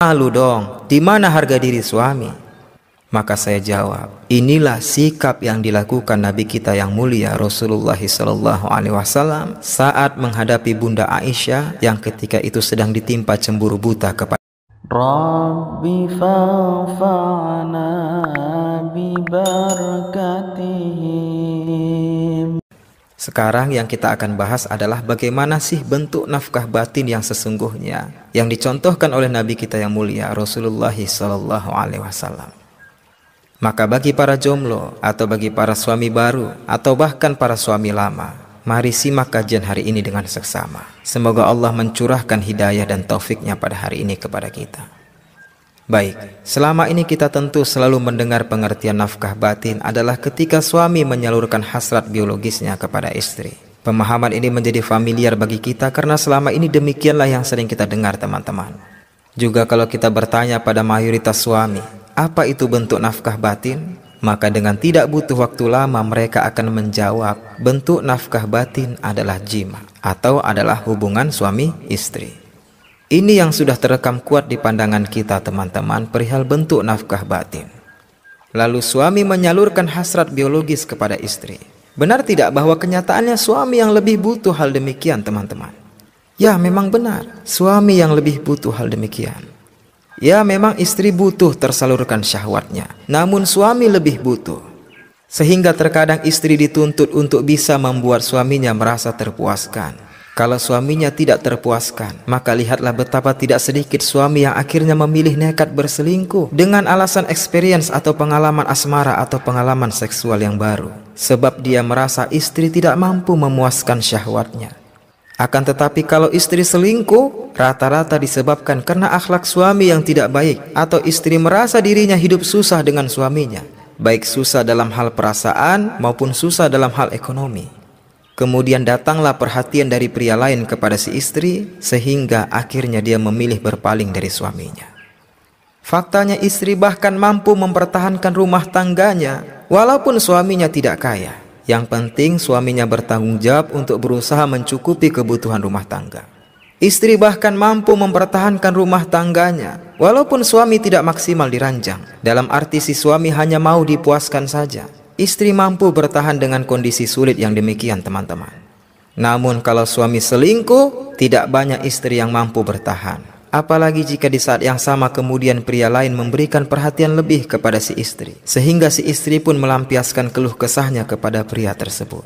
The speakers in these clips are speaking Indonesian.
Malu dong, di mana harga diri suami? Maka saya jawab, inilah sikap yang dilakukan Nabi kita yang mulia Rasulullah SAW saat menghadapi Bunda Aisyah yang ketika itu sedang ditimpa cemburu buta kepada Rabbi fa'fa'na bi barakatihim. Sekarang yang kita akan bahas adalah bagaimana sih bentuk nafkah batin yang sesungguhnya yang dicontohkan oleh Nabi kita yang mulia Rasulullah SAW. Maka bagi para jomblo atau bagi para suami baru atau bahkan para suami lama, mari simak kajian hari ini dengan seksama. Semoga Allah mencurahkan hidayah dan taufiknya pada hari ini kepada kita. Baik, selama ini kita tentu selalu mendengar pengertian nafkah batin adalah ketika suami menyalurkan hasrat biologisnya kepada istri. Pemahaman ini menjadi familiar bagi kita karena selama ini demikianlah yang sering kita dengar teman-teman. Juga kalau kita bertanya pada mayoritas suami, apa itu bentuk nafkah batin? Maka dengan tidak butuh waktu lama mereka akan menjawab, bentuk nafkah batin adalah jima atau adalah hubungan suami istri. Ini yang sudah terekam kuat di pandangan kita teman-teman perihal bentuk nafkah batin. Lalu suami menyalurkan hasrat biologis kepada istri. Benar tidak bahwa kenyataannya suami yang lebih butuh hal demikian teman-teman? Ya memang benar, suami yang lebih butuh hal demikian. Ya memang istri butuh tersalurkan syahwatnya, namun suami lebih butuh. Sehingga terkadang istri dituntut untuk bisa membuat suaminya merasa terpuaskan. Kalau suaminya tidak terpuaskan, maka lihatlah betapa tidak sedikit suami yang akhirnya memilih nekat berselingkuh dengan alasan experience atau pengalaman asmara atau pengalaman seksual yang baru. Sebab dia merasa istri tidak mampu memuaskan syahwatnya. Akan tetapi kalau istri selingkuh, rata-rata disebabkan karena akhlak suami yang tidak baik, atau istri merasa dirinya hidup susah dengan suaminya, baik susah dalam hal perasaan maupun susah dalam hal ekonomi. Kemudian datanglah perhatian dari pria lain kepada si istri, sehingga akhirnya dia memilih berpaling dari suaminya. Faktanya istri bahkan mampu mempertahankan rumah tangganya walaupun suaminya tidak kaya. Yang penting suaminya bertanggung jawab untuk berusaha mencukupi kebutuhan rumah tangga. Istri bahkan mampu mempertahankan rumah tangganya walaupun suami tidak maksimal diranjang. Dalam arti si suami hanya mau dipuaskan saja. Istri mampu bertahan dengan kondisi sulit yang demikian teman-teman. Namun kalau suami selingkuh, tidak banyak istri yang mampu bertahan. Apalagi jika di saat yang sama kemudian pria lain memberikan perhatian lebih kepada si istri, sehingga si istri pun melampiaskan keluh kesahnya kepada pria tersebut.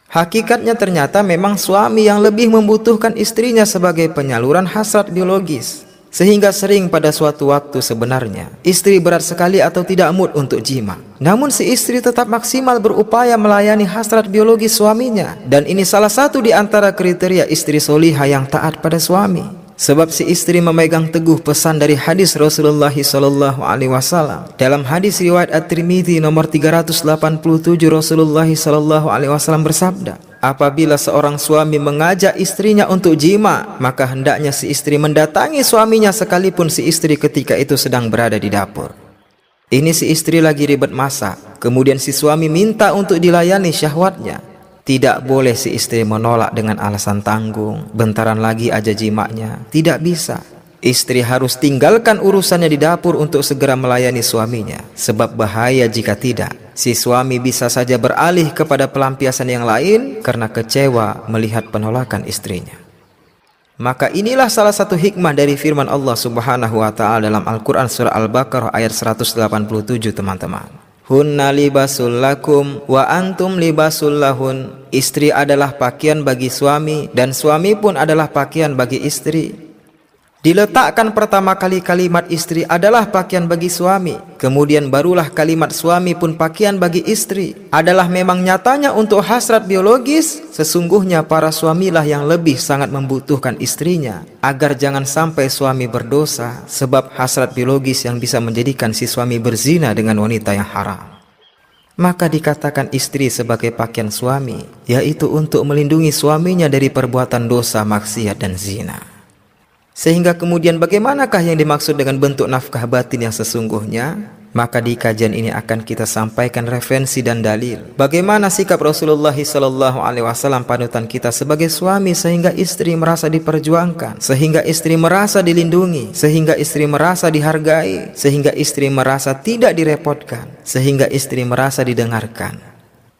Hakikatnya ternyata memang suami yang lebih membutuhkan istrinya sebagai penyaluran hasrat biologis. Sehingga sering pada suatu waktu sebenarnya istri berat sekali atau tidak mood untuk jima, namun si istri tetap maksimal berupaya melayani hasrat biologis suaminya. Dan ini salah satu di antara kriteria istri solihah yang taat pada suami. Sebab si istri memegang teguh pesan dari hadis Rasulullah SAW. Dalam hadis riwayat At-Tirmidzi nomor 387, Rasulullah SAW bersabda, apabila seorang suami mengajak istrinya untuk jima, maka hendaknya si istri mendatangi suaminya sekalipun si istri ketika itu sedang berada di dapur. Ini si istri lagi ribet masak, kemudian si suami minta untuk dilayani syahwatnya. Tidak boleh si istri menolak dengan alasan tanggung, bentaran lagi aja jimaknya. Tidak bisa. Istri harus tinggalkan urusannya di dapur untuk segera melayani suaminya. Sebab bahaya jika tidak. Si suami bisa saja beralih kepada pelampiasan yang lain karena kecewa melihat penolakan istrinya. Maka inilah salah satu hikmah dari firman Allah Subhanahu wa Ta'ala dalam Al-Quran surah Al-Baqarah ayat 187 teman-teman. Hunna libasul lakum wa antum libasul lahun. Istri adalah pakaian bagi suami dan suami pun adalah pakaian bagi istri. Diletakkan pertama kali kalimat istri adalah pakaian bagi suami, kemudian barulah kalimat suami pun pakaian bagi istri. Adalah memang nyatanya untuk hasrat biologis, sesungguhnya para suamilah yang lebih sangat membutuhkan istrinya, agar jangan sampai suami berdosa sebab hasrat biologis yang bisa menjadikan si suami berzina dengan wanita yang haram. Maka dikatakan istri sebagai pakaian suami, yaitu untuk melindungi suaminya dari perbuatan dosa, maksiat dan zina. Sehingga kemudian bagaimanakah yang dimaksud dengan bentuk nafkah batin yang sesungguhnya? Maka di kajian ini akan kita sampaikan referensi dan dalil bagaimana sikap Rasulullah SAW panutan kita sebagai suami, sehingga istri merasa diperjuangkan, sehingga istri merasa dilindungi, sehingga istri merasa dihargai, sehingga istri merasa tidak direpotkan, sehingga istri merasa didengarkan.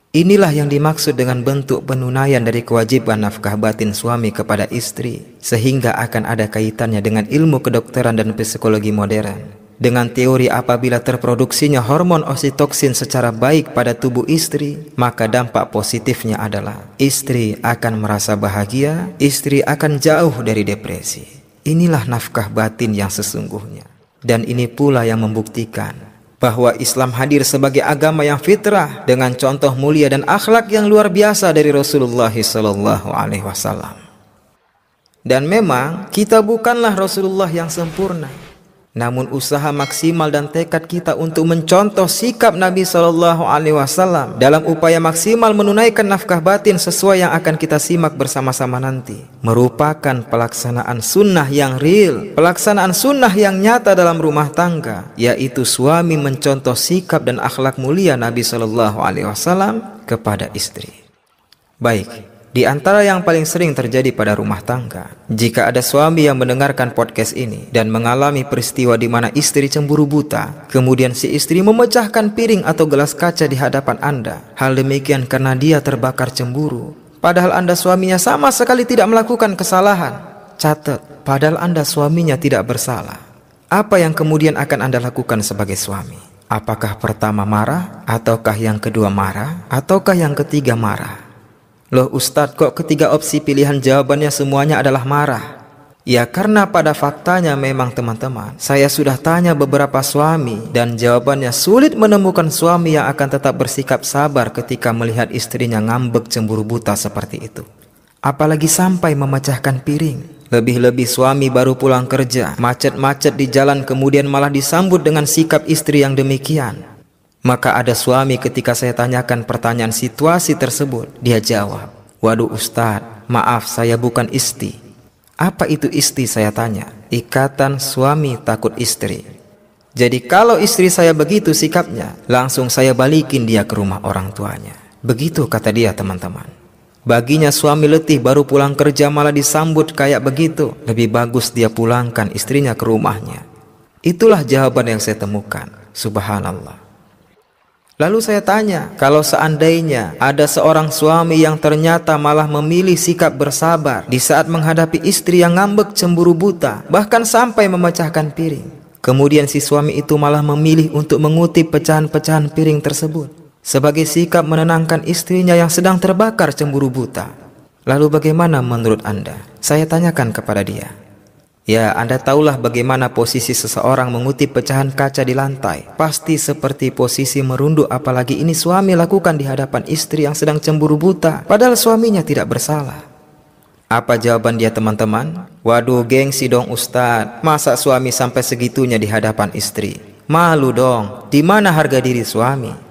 Inilah yang dimaksud dengan bentuk penunaian dari kewajiban nafkah batin suami kepada istri, sehingga akan ada kaitannya dengan ilmu kedokteran dan psikologi modern. Dengan teori apabila terproduksinya hormon oksitoksin secara baik pada tubuh istri, maka dampak positifnya adalah istri akan merasa bahagia, istri akan jauh dari depresi. Inilah nafkah batin yang sesungguhnya. Dan ini pula yang membuktikan bahwa Islam hadir sebagai agama yang fitrah dengan contoh mulia dan akhlak yang luar biasa dari Rasulullah SAW. Dan memang kita bukanlah Rasulullah yang sempurna. Namun usaha maksimal dan tekad kita untuk mencontoh sikap Nabi SAW dalam upaya maksimal menunaikan nafkah batin sesuai yang akan kita simak bersama-sama nanti, merupakan pelaksanaan sunnah yang real, pelaksanaan sunnah yang nyata dalam rumah tangga, yaitu suami mencontoh sikap dan akhlak mulia Nabi SAW kepada istri. Baik, di antara yang paling sering terjadi pada rumah tangga, jika ada suami yang mendengarkan podcast ini dan mengalami peristiwa di mana istri cemburu buta, kemudian si istri memecahkan piring atau gelas kaca di hadapan Anda, hal demikian karena dia terbakar cemburu, padahal Anda suaminya sama sekali tidak melakukan kesalahan. Catat, padahal Anda suaminya tidak bersalah. Apa yang kemudian akan Anda lakukan sebagai suami? Apakah pertama marah, ataukah yang kedua marah, ataukah yang ketiga marah? Loh Ustadz, kok ketiga opsi pilihan jawabannya semuanya adalah marah? Ya karena pada faktanya memang teman-teman, saya sudah tanya beberapa suami dan jawabannya sulit menemukan suami yang akan tetap bersikap sabar ketika melihat istrinya ngambek cemburu buta seperti itu. Apalagi sampai memecahkan piring. Lebih-lebih suami baru pulang kerja, macet-macet di jalan, kemudian malah disambut dengan sikap istri yang demikian. Maka ada suami ketika saya tanyakan pertanyaan situasi tersebut, dia jawab, "Waduh Ustadz, maaf saya bukan isti." Apa itu isti, saya tanya? Ikatan suami takut istri. Jadi kalau istri saya begitu sikapnya, langsung saya balikin dia ke rumah orang tuanya. Begitu kata dia teman-teman. Baginya suami letih baru pulang kerja malah disambut kayak begitu, lebih bagus dia pulangkan istrinya ke rumahnya. Itulah jawaban yang saya temukan. Subhanallah. Lalu saya tanya, kalau seandainya ada seorang suami yang ternyata malah memilih sikap bersabar di saat menghadapi istri yang ngambek cemburu buta, bahkan sampai memecahkan piring. Kemudian si suami itu malah memilih untuk mengutip pecahan-pecahan piring tersebut sebagai sikap menenangkan istrinya yang sedang terbakar cemburu buta. Lalu bagaimana menurut Anda? Saya tanyakan kepada dia. Ya, Anda tahulah bagaimana posisi seseorang mengutip pecahan kaca di lantai. Pasti seperti posisi merunduk, apalagi ini suami lakukan di hadapan istri yang sedang cemburu buta, padahal suaminya tidak bersalah. Apa jawaban dia teman-teman? Waduh, gengsi dong Ustadz. Masa suami sampai segitunya di hadapan istri? Malu dong. Di mana harga diri suami?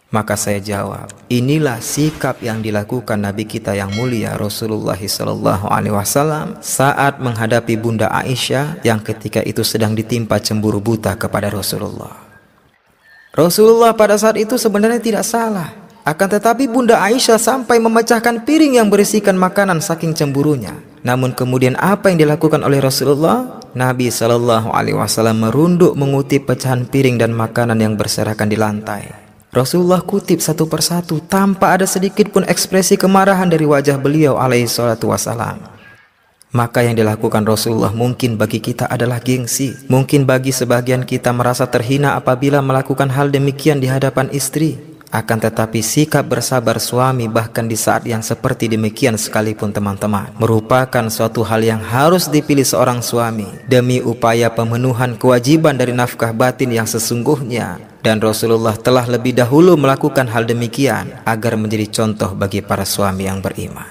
Maka saya jawab, inilah sikap yang dilakukan Nabi kita yang mulia Rasulullah SAW saat menghadapi Bunda Aisyah yang ketika itu sedang ditimpa cemburu buta kepada Rasulullah. Rasulullah pada saat itu sebenarnya tidak salah, akan tetapi Bunda Aisyah sampai memecahkan piring yang berisikan makanan saking cemburunya. Namun kemudian apa yang dilakukan oleh Rasulullah? Nabi SAW merunduk mengutip pecahan piring dan makanan yang berserakan di lantai. Rasulullah kutip satu persatu tanpa ada sedikit pun ekspresi kemarahan dari wajah beliau alaihi salatu wassalam. Maka yang dilakukan Rasulullah mungkin bagi kita adalah gengsi. Mungkin bagi sebagian kita merasa terhina apabila melakukan hal demikian di hadapan istri. Akan tetapi sikap bersabar suami bahkan di saat yang seperti demikian sekalipun teman-teman, merupakan suatu hal yang harus dipilih seorang suami demi upaya pemenuhan kewajiban dari nafkah batin yang sesungguhnya. Dan Rasulullah telah lebih dahulu melakukan hal demikian agar menjadi contoh bagi para suami yang beriman.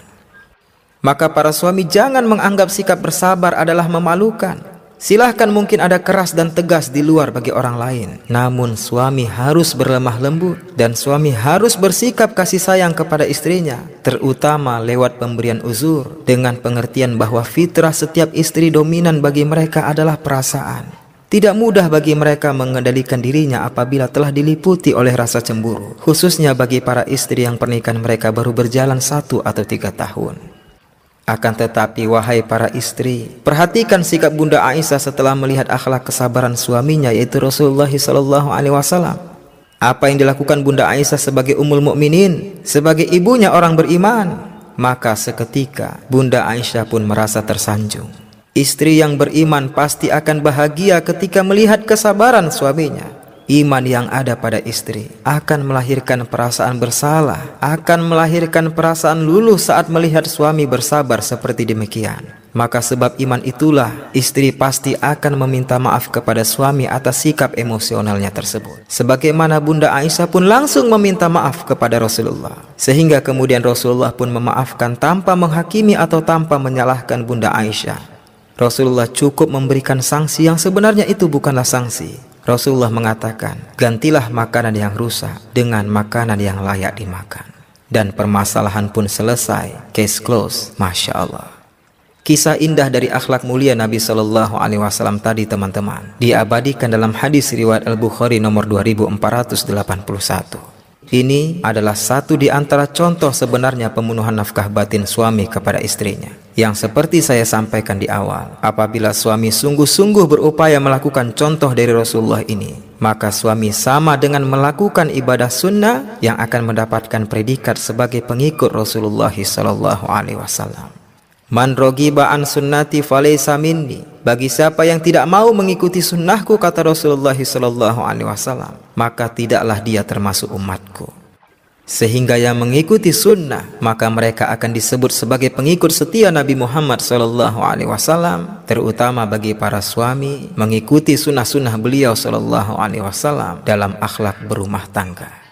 Maka para suami jangan menganggap sikap bersabar adalah memalukan. Silahkan mungkin ada keras dan tegas di luar bagi orang lain, namun suami harus berlemah lembut dan suami harus bersikap kasih sayang kepada istrinya, terutama lewat pemberian uzur dengan pengertian bahwa fitrah setiap istri dominan bagi mereka adalah perasaan. Tidak mudah bagi mereka mengendalikan dirinya apabila telah diliputi oleh rasa cemburu, khususnya bagi para istri yang pernikahan mereka baru berjalan 1 atau 3 tahun. Akan tetapi wahai para istri, perhatikan sikap Bunda Aisyah setelah melihat akhlak kesabaran suaminya, yaitu Rasulullah SAW. Apa yang dilakukan Bunda Aisyah sebagai Ummul Mukminin, sebagai ibunya orang beriman, maka seketika Bunda Aisyah pun merasa tersanjung. Istri yang beriman pasti akan bahagia ketika melihat kesabaran suaminya. Iman yang ada pada istri akan melahirkan perasaan bersalah, akan melahirkan perasaan luluh saat melihat suami bersabar seperti demikian. Maka sebab iman itulah istri pasti akan meminta maaf kepada suami atas sikap emosionalnya tersebut. Sebagaimana Bunda Aisyah pun langsung meminta maaf kepada Rasulullah, sehingga kemudian Rasulullah pun memaafkan tanpa menghakimi atau tanpa menyalahkan Bunda Aisyah. Rasulullah cukup memberikan sanksi yang sebenarnya itu bukanlah sanksi. Rasulullah mengatakan, gantilah makanan yang rusak dengan makanan yang layak dimakan. Dan permasalahan pun selesai. Case closed. Masya Allah. Kisah indah dari akhlak mulia Nabi SAW tadi teman-teman diabadikan dalam hadis riwayat Al-Bukhari nomor 2481. Ini adalah satu di antara contoh sebenarnya pembunuhan nafkah batin suami kepada istrinya. Yang seperti saya sampaikan di awal, apabila suami sungguh-sungguh berupaya melakukan contoh dari Rasulullah ini, maka suami sama dengan melakukan ibadah sunnah yang akan mendapatkan predikat sebagai pengikut Rasulullah SAW. Man rogiba an sunnati falaysa minni. Bagi siapa yang tidak mau mengikuti sunnahku, kata Rasulullah SAW, maka tidaklah dia termasuk umatku. Sehingga yang mengikuti sunnah, maka mereka akan disebut sebagai pengikut setia Nabi Muhammad SAW. Terutama bagi para suami, mengikuti sunnah-sunnah beliau SAW dalam akhlak berumah tangga.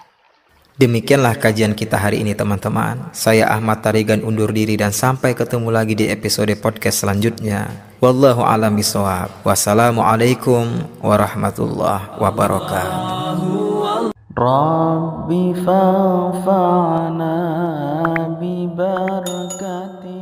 Demikianlah kajian kita hari ini teman-teman. Saya Ahmad Tarigan undur diri dan sampai ketemu lagi di episode podcast selanjutnya. Wallahu a'lam bishawab. Wassalamualaikum warahmatullahi wabarakatuh. Rabbi fa'fa'na bi barakati